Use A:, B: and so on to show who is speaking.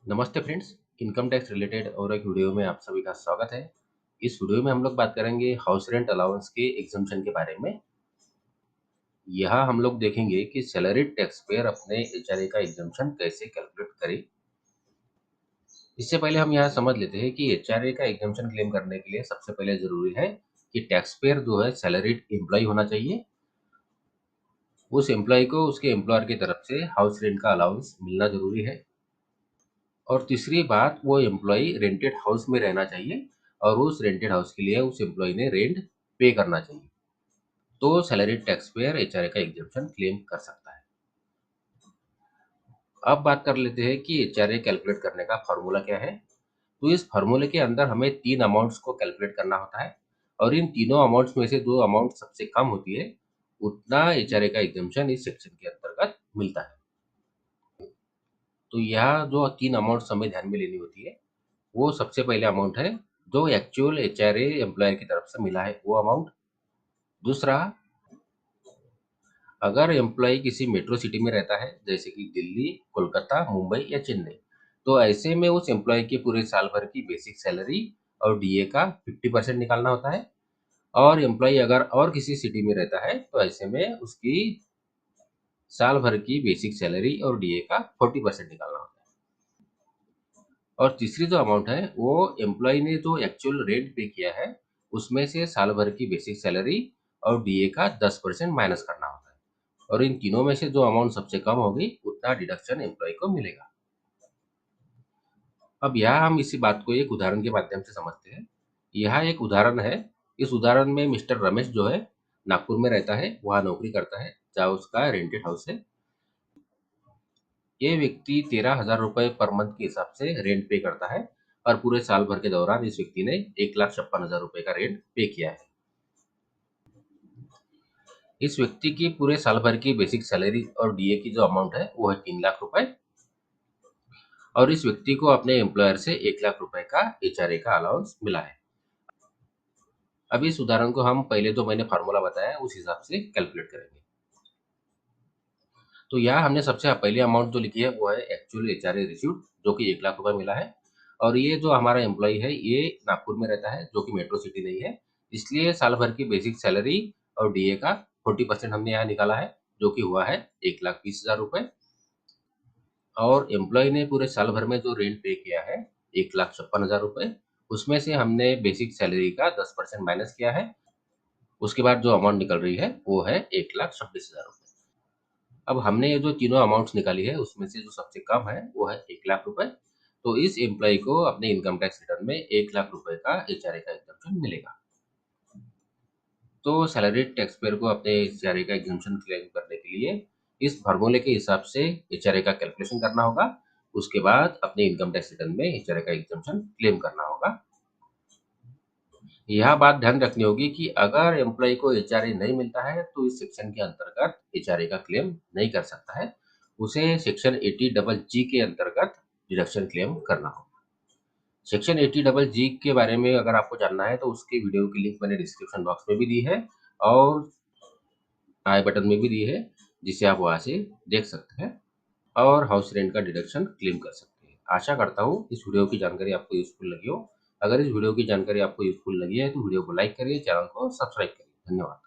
A: नमस्ते friends. Income tax related और एक वीडियो में आप सभी का स्वागत है। इस वीडियो में हम लोग बात करेंगे हाउस रेंट अलाउंस के एग्जम्पशन के बारे में। यहाँ हम लोग देखेंगे कि सैलरी टैक्स पेयर अपने एचआरए का एग्जम्पशन कैसे कैलकुलेट करे। इससे पहले हम यहाँ समझ लेते हैं कि एचआरए का एग्जम्पशन क्लेम करने के लिए सबसे पहले जरूरी है कि टैक्स पेयर जो है सैलरीड एम्प्लॉय होना चाहिए। उस एम्प्लॉय को उसके एम्प्लॉयर की तरफ से हाउस रेंट का अलाउंस मिलना जरूरी है। और तीसरी बात, वो एम्प्लॉय रेंटेड हाउस में रहना चाहिए और उस रेंटेड हाउस के लिए उस एम्प्लॉय ने रेंट पे करना चाहिए। तो सैलरी टैक्स पेयर एचआरए का एग्जम्पशन क्लेम कर सकता है। अब बात कर लेते हैं कि एचआरए कैलकुलेट करने का फॉर्मूला क्या है। तो इस फॉर्मूले के अंदर हमें तीन अमाउंट्स को कैलकुलेट करना होता है और इन तीनों अमाउंट्स में से जो अमाउंट सबसे कम होती है उतना एचआरए का एग्जम्पशन इस सेक्शन के अंतर्गत मिलता है। तो यहाँ जो तीन अमाउंट्स हमें ध्यान में लेनी होती है, वो सबसे पहले अमाउंट है जो एक्चुअल एचआरए एम्प्लॉयर की तरफ से मिला है वो अमाउंट। दूसरा, अगर एम्प्लॉय किसी मेट्रो सिटी में रहता है जैसे कि दिल्ली, कोलकाता, मुंबई या चेन्नई, तो ऐसे में उस एम्प्लॉय की पूरे साल भर की बेसिक सैलरी और डीए का 50% निकालना होता है। और एम्प्लॉय अगर और किसी सिटी में रहता है तो ऐसे में उसकी साल भर की बेसिक सैलरी और डीए का 40% निकालना होता है। और तीसरी जो अमाउंट है वो एम्प्लॉय ने जो एक्चुअल रेंट पे किया है उसमें से साल भर की बेसिक सैलरी और डीए का 10% माइनस करना होता है। और इन तीनों में से जो अमाउंट सबसे कम होगी उतना डिडक्शन एम्प्लॉय को मिलेगा। अब यहाँ हम इसी बात को एक उदाहरण के माध्यम से समझते हैं। यहाँ एक उदाहरण है। इस उदाहरण में मिस्टर रमेश जो है नागपुर में रहता है, वहाँ नौकरी करता है जहाँ उसका रेंटेड हाउस है। ये व्यक्ति 13,000 रुपए पर मंथ के हिसाब से रेंट पे करता है और पूरे साल भर के दौरान इस व्यक्ति ने 1,56,000 रुपए का रेंट पे किया है। इस व्यक्ति की पूरे साल भर की बेसिक सैलरी और डीए की जो अमाउंट है वो है 3 लाख रुपए। और इस व्यक्ति को अपने एम्प्लॉयर से 1 लाख रुपए का एचआरए का अलाउंस मिला है। अब इस उदाहरण को हम पहले जो मैंने फार्मूला बताया उस हिसाब से कैलकुलेट करेंगे। तो यहाँ हमने सबसे पहले अमाउंट जो लिखी है वो है एक्चुअल एचआरए रिसीव्ड जो कि 1 लाख रुपए मिला है। और ये जो हमारा एम्प्लॉय है ये नागपुर में रहता है जो कि मेट्रो सिटी नहीं है, इसलिए साल भर की बेसिक सैलरी और डीए का 40% हमने यहाँ निकाला है जो कि हुआ है 1,20,000 रुपए। और एम्प्लॉय ने पूरे साल भर में जो रेंट पे किया है 1,56,000 रुपए, उसमें से हमने बेसिक सैलरी का 10% माइनस किया है। उसके बाद जो अमाउंट निकल रही है वो है 1,26,000 रुपए। अब हमने ये जो तीनों अमाउंट्स निकाली है उसमें से जो सबसे कम है वो है 1 लाख रुपए। तो इस एम्प्लॉय को अपने इनकम टैक्स रिटर्न में 1 लाख रुपए का एचआरए का एग्जम्पशन मिलेगा। तो सैलरी टैक्स पेयर को अपने एचआरए का एग्जम्पशन क्लेम करने के लिए इस फॉर्मूले के हिसाब से एचआरए का कैलकुलेशन करना होगा। उसके बाद अपने इनकम टैक्स रिटर्न में एचआरए का एग्जम्पशन क्लेम करना होगा। यह बात ध्यान रखनी होगी कि अगर एम्प्लॉय को एचआरए नहीं मिलता है तो इस सेक्शन के अंतर्गत एचआरए का क्लेम नहीं कर सकता है। उसे सेक्शन 80 डबल जी के अंतर्गत डिडक्शन क्लेम करना होगा। सेक्शन 80 डबल जी के बारे में अगर आपको जानना है तो उसके वीडियो की लिंक मैंने डिस्क्रिप्शन बॉक्स में भी दी है और आई बटन में भी दी है, जिसे आप वहां से देख सकते हैं और हाउस रेंट का डिडक्शन क्लेम कर सकते हैं। आशा करता हूँ इस वीडियो की जानकारी आपको यूजफुल लगी हो। अगर इस वीडियो की जानकारी आपको यूजफुल लगी है तो वीडियो को लाइक करिए, चैनल को सब्सक्राइब करिए। धन्यवाद।